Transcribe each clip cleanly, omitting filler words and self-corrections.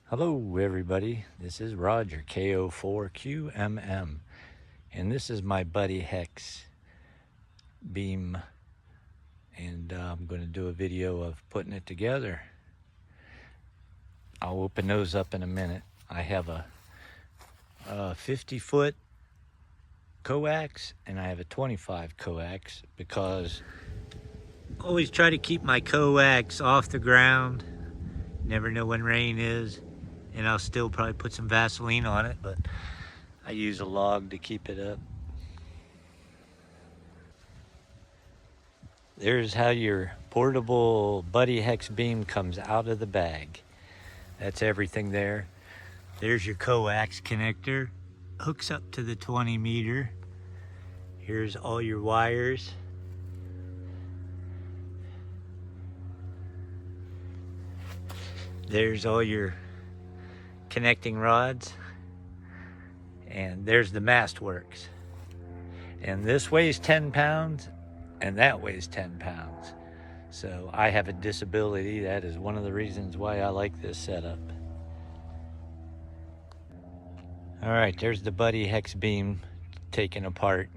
Hello everybody, this is Roger, KO4QMM, and this is my BuddiHex beam, and I'm going to do a video of putting it together. I'll open those up in a minute. I have a 50-foot coax and I have a 25 coax because I always try to keep my coax off the ground. Never know when rain is. And I'll still probably put some Vaseline on it, but I use a log to keep it up. There's how your portable BuddiHex beam comes out of the bag. That's everything there. There's your coax connector. Hooks up to the 20 meter. Here's all your wires. There's all your connecting rods, and there's the mast works, and this weighs 10 pounds and that weighs 10 pounds, so I have a disability. That is one of the reasons why I like this setup. All right, there's the BuddiHex beam taken apart.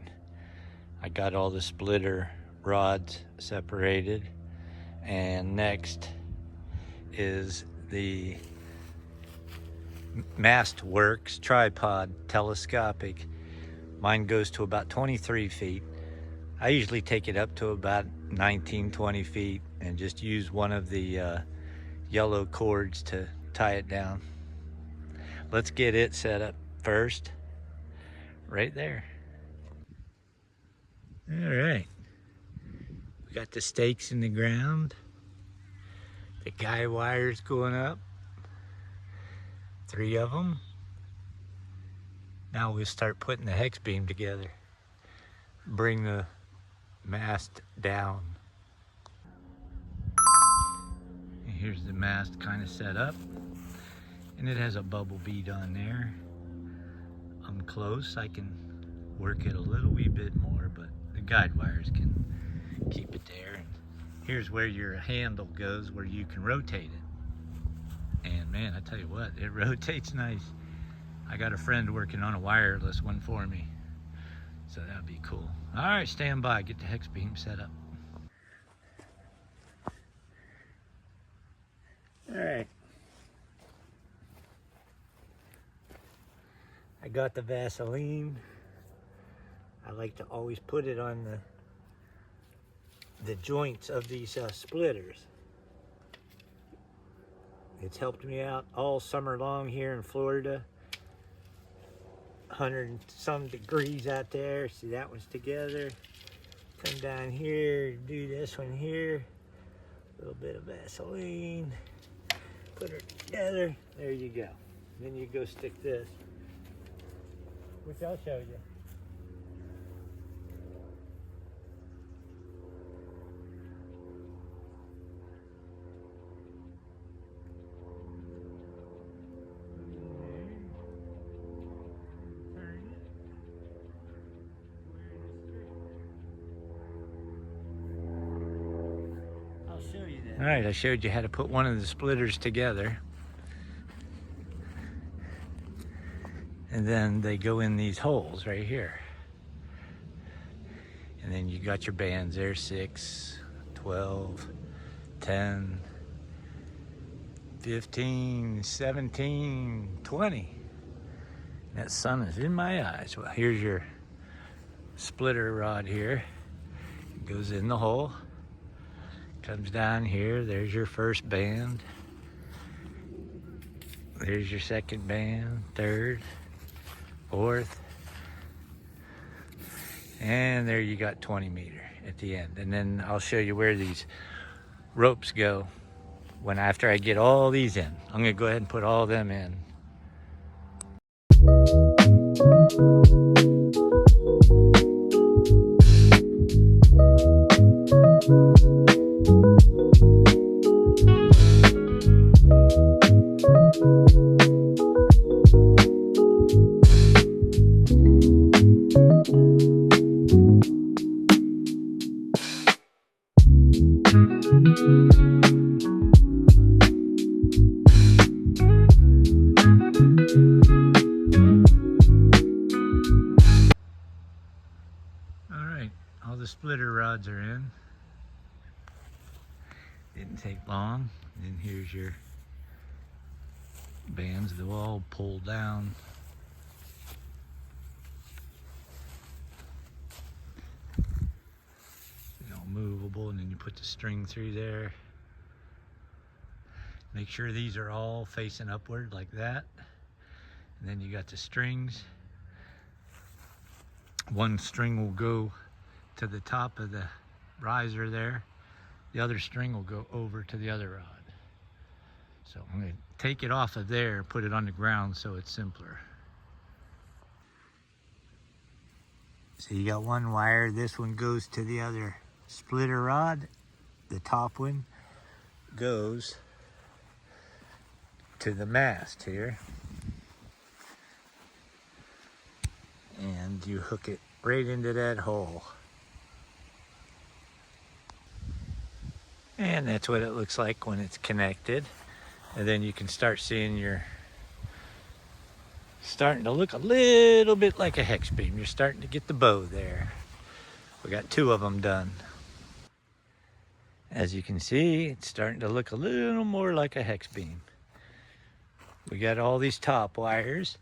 I got all the splitter rods separated, and next is the Mast works tripod telescopic. Mine goes to about 23 feet. I usually take it up to about 19-20 feet and just use one of the yellow cords to tie it down. Let's get it set up first. Right there. All right, we got the stakes in the ground, the guy wires going up, 3 of them. Now we'll start putting the hex beam together. Bring the mast down. And here's the mast kind of set up, and it has a bubble bead on there. I'm close, I can work it a little wee bit more, but the guide wires can keep it there. And here's where your handle goes, where you can rotate it. And man, I tell you what, it rotates nice. I got a friend working on a wireless one for me, so that'd be cool. All right, stand by, get the hex beam set up. All right. I got the Vaseline. I like to always put it on the joints of these splitters. It's helped me out all summer long here in Florida. 100 and some degrees out there. See, that one's together. Come down here, do this one here. A little bit of Vaseline. Put her together. There you go. Then you go stick this, which I'll show you. All right, I showed you how to put one of the splitters together. And then they go in these holes right here. And then you got your bands there, 6, 12, 10, 15, 17, 20. That sun is in my eyes. Well, here's your splitter rod here. It goes in the hole. Comes down here, there's your first band. There's your second band, third, fourth. And there you got 20 meter at the end. And then I'll show you where these ropes go after I get all these in. I'm gonna go ahead and put all of them in. splitter rods are in. Didn't take long. And then here's your bands. They'll all pull down. You know, movable, and then you put the string through there. Make sure these are all facing upward like that. And then you got the strings. One string will go to the top of the riser there. The other string will go over to the other rod. So I'm going to take it off of there, put it on the ground so it's simpler. So you got one wire. This one goes to the other splitter rod. The top one goes to the mast here. And you hook it right into that hole. And that's what it looks like when it's connected. And then you can start seeing your starting to look a little bit like a hex beam. You're starting to get the bow there. We got 2 of them done. As you can see, it's starting to look a little more like a hex beam. We got all these top wires.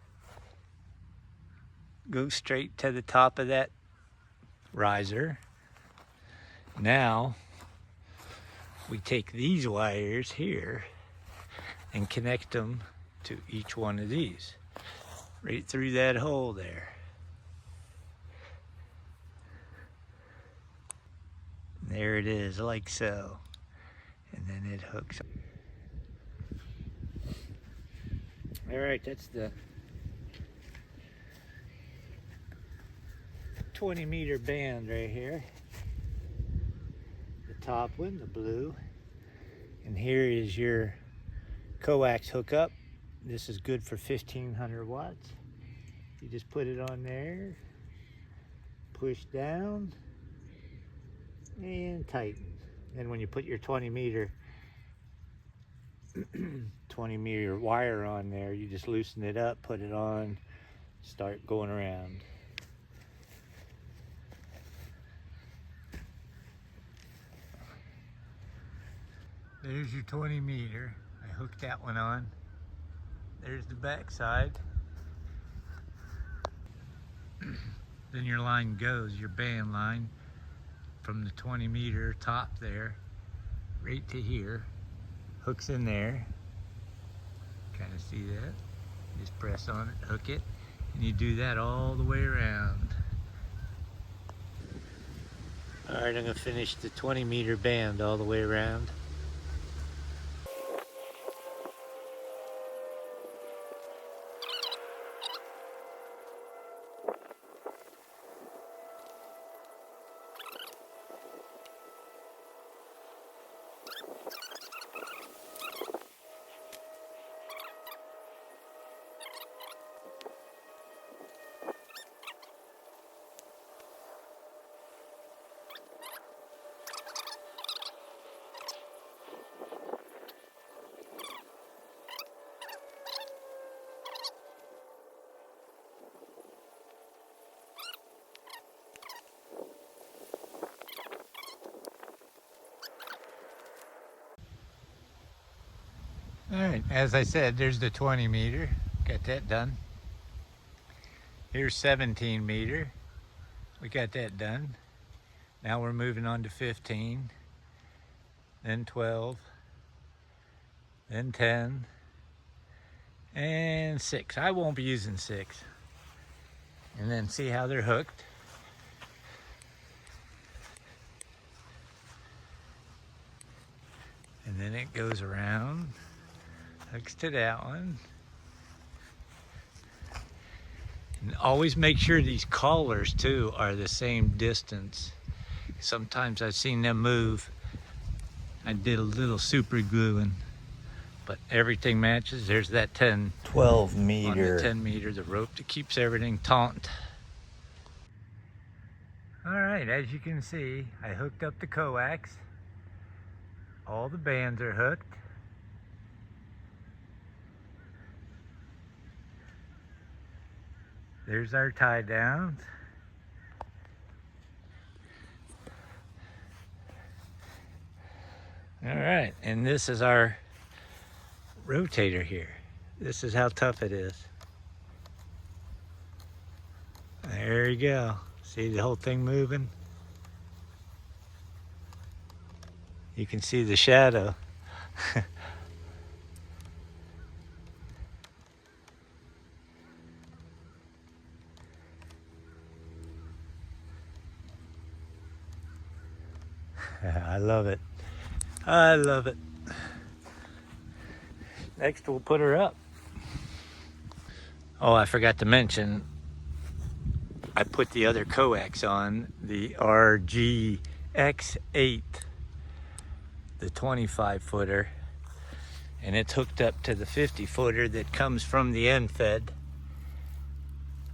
Go straight to the top of that riser. Now, we take these wires here and connect them to each one of these. Right through that hole there. There it is, like so. And then it hooks up. All right, that's the 20-meter band right here. The top one, the blue. And here is your coax hookup. This is good for 1500 watts. You just put it on there, push down, and tighten. Then when you put your 20 meter wire on there, you just loosen it up, put it on, start going around. There's your 20 meter. I hooked that one on. There's the back side. Then your line goes, your band line, from the 20 meter top there, right to here. Hooks in there. Kind of see that? Just press on it, hook it, and you do that all the way around. All right, I'm gonna finish the 20 meter band all the way around. All right, as I said, there's the 20 meter. Got that done. Here's 17 meter. We got that done. Now we're moving on to 15, then 12, then 10, and 6. I won't be using 6. And then see how they're hooked. And then it goes around. Hooks to that one. And always make sure these collars too are the same distance. Sometimes I've seen them move. I did a little super gluing, but everything matches. There's that 12 meter. On the 10 meter, the rope that keeps everything taut. All right, as you can see, I hooked up the coax. All the bands are hooked. There's our tie downs. All right, and this is our rotator here. This is how tough it is. There you go. See the whole thing moving? You can see the shadow. I love it. I love it. Next, we'll put her up. Oh, I forgot to mention, I put the other coax on, the RGX8, the 25 footer, and it's hooked up to the 50 footer that comes from the end fed.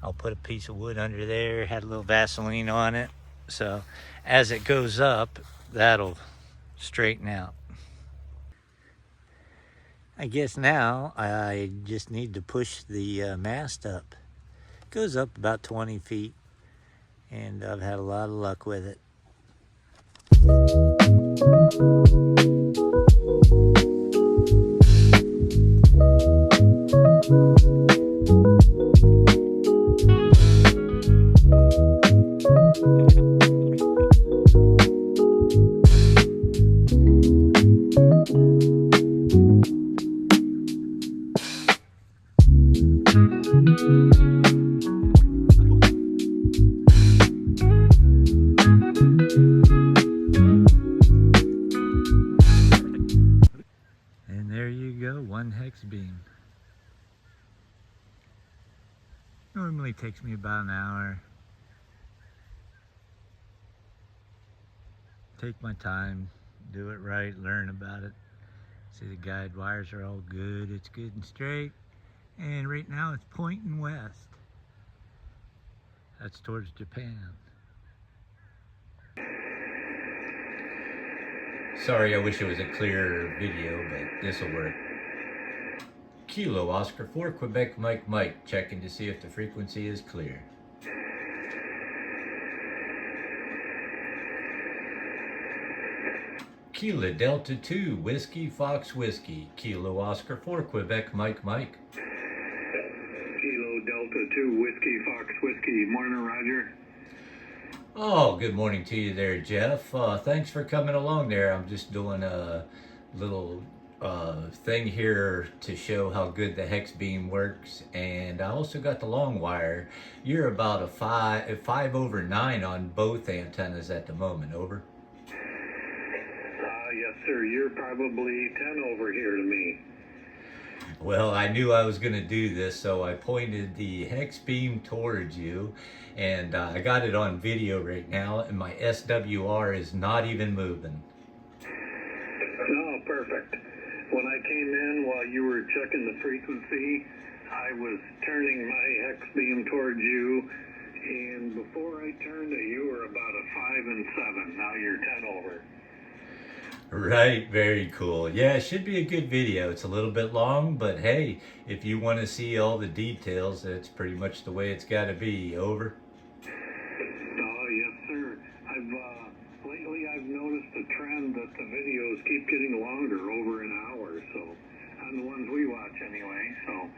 I'll put a piece of wood under there, had a little Vaseline on it, so as it goes up, that'll straighten out. I guess now I just need to push the mast up. It goes up about 20 feet, and I've had a lot of luck with it. And there you go, one hex beam. Normally takes me about an hour. Take my time, do it right, learn about it. See, the guide wires are all good, it's good and straight. And right now it's pointing west. That's towards Japan. Sorry, I wish it was a clearer video, but this will work. Kilo Oscar 4 Quebec Mike Mike, checking to see if the frequency is clear. Kilo Delta 2 Whiskey Fox Whiskey, Kilo Oscar 4 Quebec Mike Mike. Kilo Delta 2 Whiskey Fox Whiskey. Morning, Roger. Oh, good morning to you there, Jeff. Thanks for coming along there. I'm just doing a little thing here to show how good the hex beam works, and I also got the long wire. You're about a 5/9 on both antennas at the moment. Over. Yes, sir. You're probably 10 over here to me. Well, I knew I was going to do this, so I pointed the hex beam towards you, and I got it on video right now, and my SWR is not even moving. Oh, perfect. When I came in while you were checking the frequency, I was turning my hex beam towards you, and before I turned it, you were about a 5 and 7. Now you're 10 over. Right, very cool. Yeah, it should be a good video. It's a little bit long, but hey, if you want to see all the details, that's pretty much the way it's got to be. Over. Oh, yes, sir. Lately I've noticed a trend that the videos keep getting longer, over an hour, so on the ones we watch anyway. So,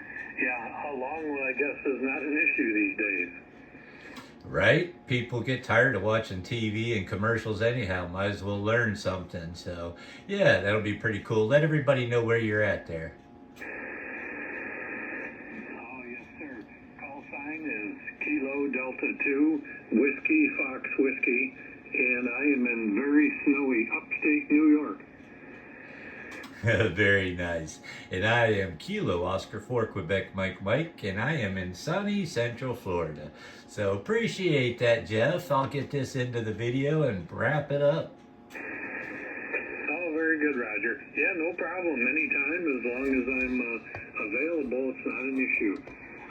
yeah, how long, I guess, is not an issue these days. Right? People get tired of watching TV and commercials anyhow. Might as well learn something. So, yeah, that'll be pretty cool. Let everybody know where you're at there. Oh, yes, sir. Call sign is Kilo Delta 2 Whiskey Fox Whiskey, and I am in very snowy upstate New York. Very nice. And I am Kilo Oscar 4 Quebec Mike Mike, and I am in sunny Central Florida. So appreciate that, Jeff. I'll get this into the video and wrap it up. Oh, very good, Roger. Yeah, no problem. Anytime, as long as I'm available, it's not an issue.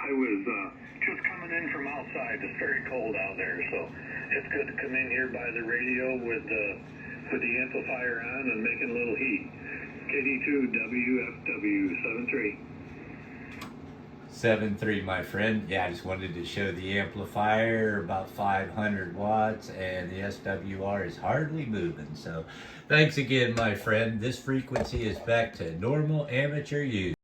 I was just coming in from outside. It's very cold out there, so it's good to come in here by the radio with the amplifier on and making a little heat. KD2 WFW 73. 7.3, my friend. Yeah, I just wanted to show the amplifier, about 500 watts, and the SWR is hardly moving. So thanks again, my friend. This frequency is back to normal amateur use.